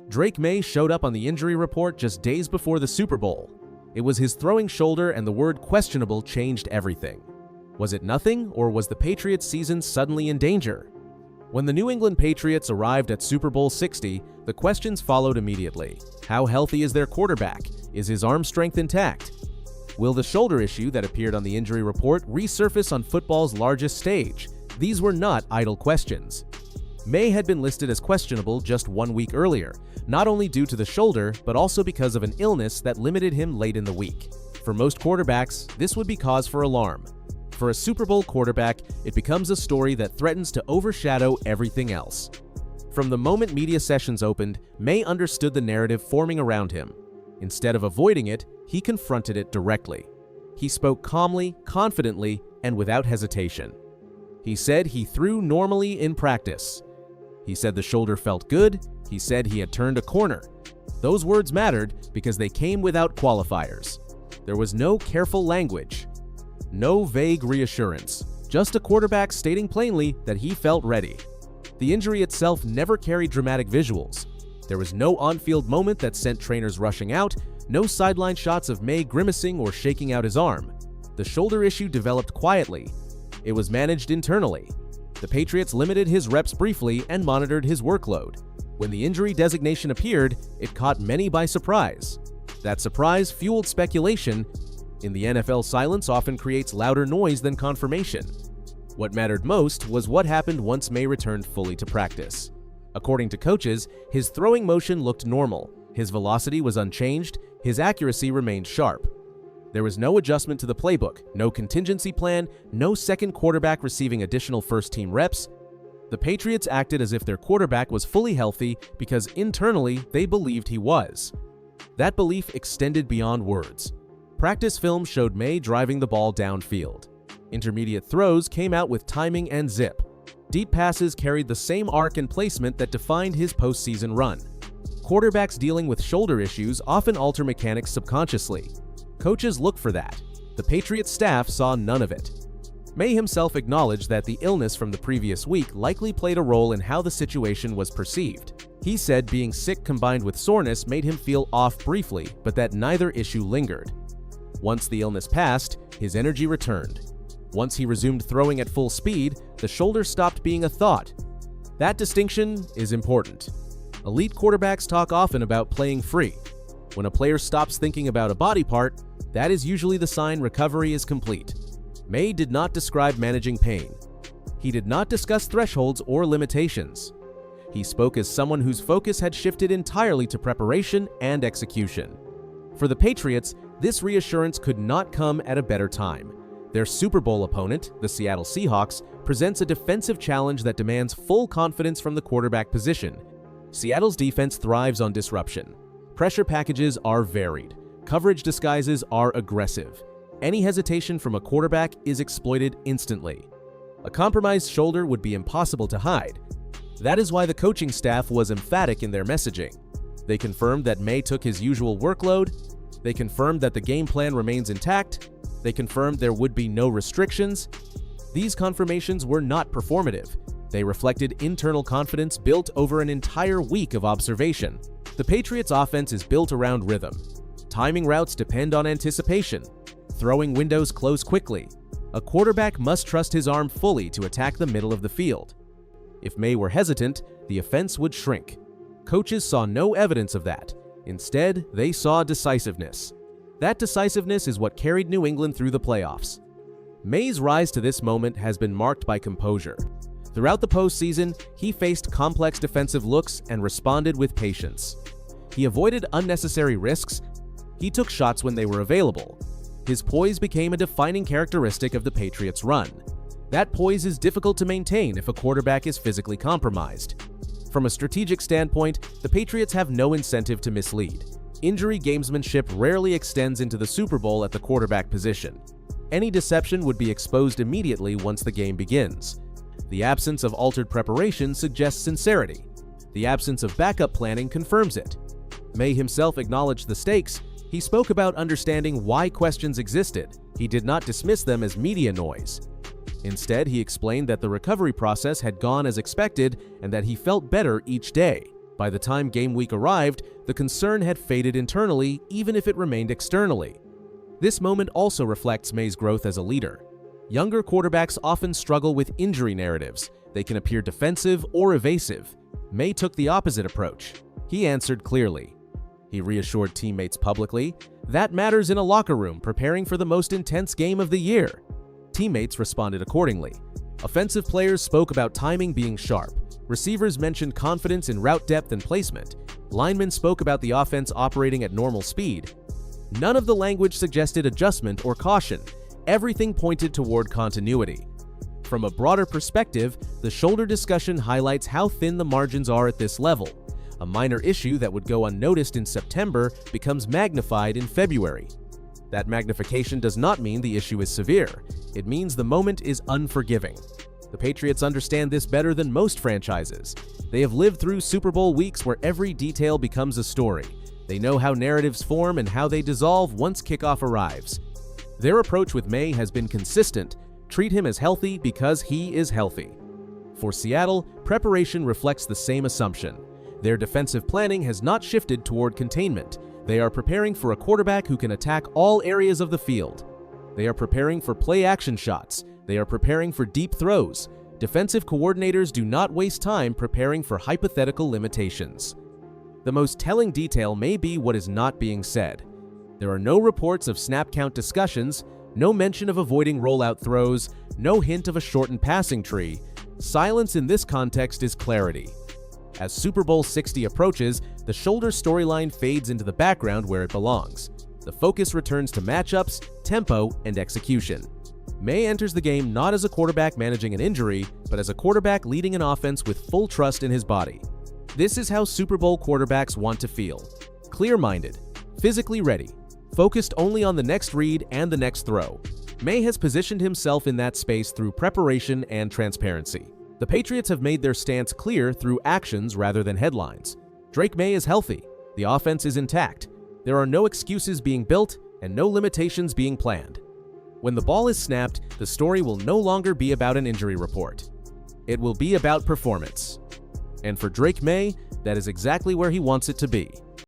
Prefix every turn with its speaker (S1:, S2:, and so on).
S1: Drake Maye showed up on the injury report just days before the Super Bowl. It was his throwing shoulder, and the word questionable changed everything. Was it nothing, or was the Patriots' season suddenly in danger? When the New England Patriots arrived at Super Bowl 60, the questions followed immediately. How healthy is their quarterback? Is his arm strength intact? Will the shoulder issue that appeared on the injury report resurface on football's largest stage? These were not idle questions. Maye had been listed as questionable just 1 week earlier, not only due to the shoulder, but also because of an illness that limited him late in the week. For most quarterbacks, this would be cause for alarm. For a Super Bowl quarterback, it becomes a story that threatens to overshadow everything else. From the moment media sessions opened, Maye understood the narrative forming around him. Instead of avoiding it, he confronted it directly. He spoke calmly, confidently, and without hesitation. He said he threw normally in practice. He said the shoulder felt good. He said he had turned a corner. Those words mattered because they came without qualifiers. There was no careful language, no vague reassurance, just a quarterback stating plainly that he felt ready. The injury itself never carried dramatic visuals. There was no on-field moment that sent trainers rushing out, no sideline shots of Maye grimacing or shaking out his arm. The shoulder issue developed quietly. It was managed internally. The Patriots limited his reps briefly and monitored his workload. When the injury designation appeared, it caught many by surprise. That surprise fueled speculation. In the NFL, silence often creates louder noise than confirmation. What mattered most was what happened once Maye returned fully to practice. According to coaches, his throwing motion looked normal, his velocity was unchanged, his accuracy remained sharp. There was no adjustment to the playbook, no contingency plan, no second quarterback receiving additional first-team reps. The Patriots acted as if their quarterback was fully healthy because internally they believed he was. That belief extended beyond words. Practice film showed Maye driving the ball downfield. Intermediate throws came out with timing and zip. Deep passes carried the same arc and placement that defined his postseason run. Quarterbacks dealing with shoulder issues often alter mechanics subconsciously. Coaches look for that. The Patriots staff saw none of it. Maye himself acknowledged that the illness from the previous week likely played a role in how the situation was perceived. He said being sick combined with soreness made him feel off briefly, but that neither issue lingered. Once the illness passed, his energy returned. Once he resumed throwing at full speed, the shoulder stopped being a thought. That distinction is important. Elite quarterbacks talk often about playing free. When a player stops thinking about a body part, that is usually the sign recovery is complete. Maye did not describe managing pain. He did not discuss thresholds or limitations. He spoke as someone whose focus had shifted entirely to preparation and execution. For the Patriots, this reassurance could not come at a better time. Their Super Bowl opponent, the Seattle Seahawks, presents a defensive challenge that demands full confidence from the quarterback position. Seattle's defense thrives on disruption. Pressure packages are varied. Coverage disguises are aggressive. Any hesitation from a quarterback is exploited instantly. A compromised shoulder would be impossible to hide. That is why the coaching staff was emphatic in their messaging. They confirmed that Maye took his usual workload. They confirmed that the game plan remains intact. They confirmed there would be no restrictions. These confirmations were not performative. They reflected internal confidence built over an entire week of observation. The Patriots' offense is built around rhythm. Timing routes depend on anticipation. Throwing windows close quickly. A quarterback must trust his arm fully to attack the middle of the field. If Maye were hesitant, the offense would shrink. Coaches saw no evidence of that. Instead, they saw decisiveness. That decisiveness is what carried New England through the playoffs. Maye's rise to this moment has been marked by composure. Throughout the postseason, he faced complex defensive looks and responded with patience. He avoided unnecessary risks. He took shots when they were available. His poise became a defining characteristic of the Patriots' run. That poise is difficult to maintain if a quarterback is physically compromised. From a strategic standpoint, the Patriots have no incentive to mislead. Injury gamesmanship rarely extends into the Super Bowl at the quarterback position. Any deception would be exposed immediately once the game begins. The absence of altered preparation suggests sincerity. The absence of backup planning confirms it. Maye himself acknowledged the stakes. He spoke about understanding why questions existed. He did not dismiss them as media noise. Instead, he explained that the recovery process had gone as expected and that he felt better each day. By the time game week arrived, the concern had faded internally, even if it remained externally. This moment also reflects Maye's growth as a leader. Younger quarterbacks often struggle with injury narratives. They can appear defensive or evasive. Maye took the opposite approach. He answered clearly. He reassured teammates publicly. That matters in a locker room preparing for the most intense game of the year. Teammates responded accordingly. Offensive players spoke about timing being sharp. Receivers mentioned confidence in route depth and placement. Linemen spoke about the offense operating at normal speed. None of the language suggested adjustment or caution. Everything pointed toward continuity. From a broader perspective, the shoulder discussion highlights how thin the margins are at this level. A minor issue that would go unnoticed in September becomes magnified in February. That magnification does not mean the issue is severe. It means the moment is unforgiving. The Patriots understand this better than most franchises. They have lived through Super Bowl weeks where every detail becomes a story. They know how narratives form and how they dissolve once kickoff arrives. Their approach with Maye has been consistent. Treat him as healthy because he is healthy. For Seattle, preparation reflects the same assumption. Their defensive planning has not shifted toward containment. They are preparing for a quarterback who can attack all areas of the field. They are preparing for play-action shots. They are preparing for deep throws. Defensive coordinators do not waste time preparing for hypothetical limitations. The most telling detail may be what is not being said. There are no reports of snap count discussions, no mention of avoiding rollout throws, no hint of a shortened passing tree. Silence in this context is clarity. As Super Bowl 60 approaches, the shoulder storyline fades into the background where it belongs. The focus returns to matchups, tempo, and execution. Maye enters the game not as a quarterback managing an injury, but as a quarterback leading an offense with full trust in his body. This is how Super Bowl quarterbacks want to feel. Clear-minded, physically ready, focused only on the next read and the next throw. Maye has positioned himself in that space through preparation and transparency. The Patriots have made their stance clear through actions rather than headlines. Drake Maye is healthy. The offense is intact. There are no excuses being built and no limitations being planned. When the ball is snapped, the story will no longer be about an injury report. It will be about performance. And for Drake Maye, that is exactly where he wants it to be.